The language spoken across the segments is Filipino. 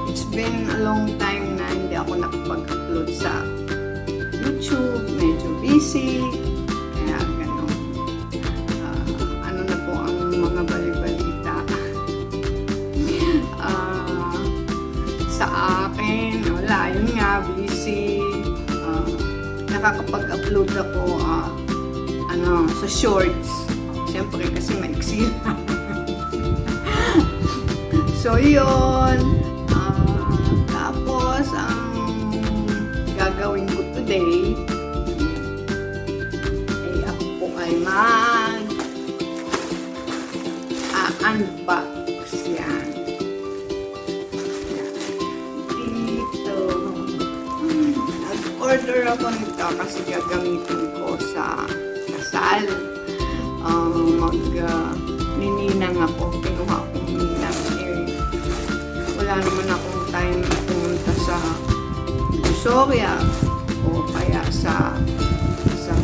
it's been a long time na hindi ako nakapag-upload sa YouTube. Medyo busy. Kaya ganun. Ano na po ang mga balibalita. Sa akin, wala. Yun nga, busy. Nakakapag-upload ako sa shorts. Siyempre kasi maiksi na. So, yun. Tapos, ang gagawin ko today, ay ako po ay unbox yan. Dito. Nag-order ako nito kasi gagamitin ko sa kasal. Nininang ako. Kinuha akong ninang. Wala naman akong time pumunta sa Busoria o kaya sa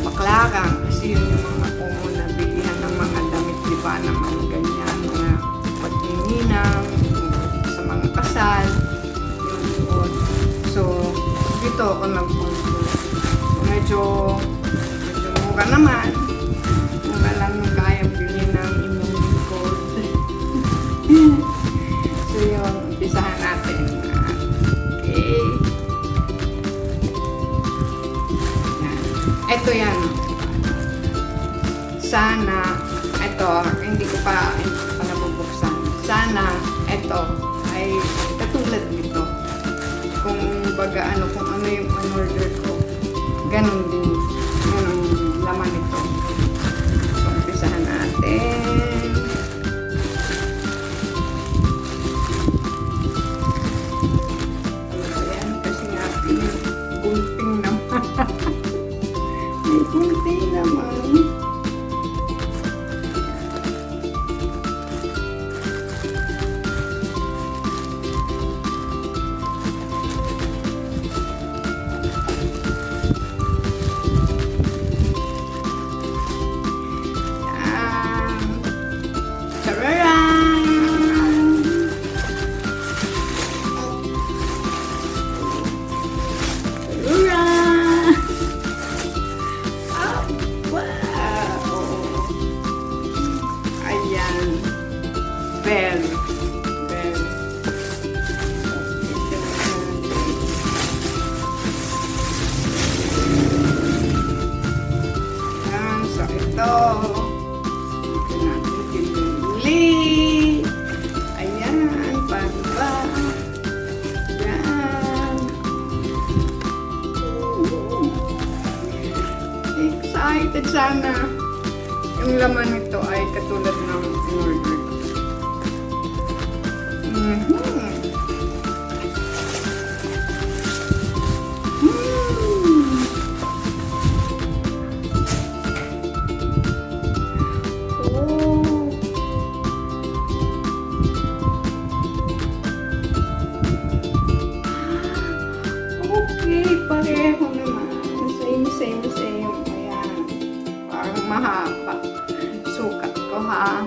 Baclaran kasi yun yung mga na bilihan ng mga damit, diba, naman ganyan, mga pagnininang sa mga kasal yun. So dito ako nagpunto. Medyo mura naman, mura lang yung kaya bilhin ng imong gold. So yun, umpisahan natin. Okay. Ito yan. Sana, ito, hindi ko pa nabubuksan. Sana, ito, ay katulad nito. Kung baga kung ano yung on-order ko, ganun din yung laman nito. So, umpisahan natin. Ayan, kasi nga, gulping naman. May gulping naman. Bell. So ito. Ito natin pinili. Ayan. Pagba. Ayan. Excited sana. Yung laman nito ay katulad ng in-order. Okay, pareho naman. Same. Ayan. Parang mahaba. Sukat ko ha.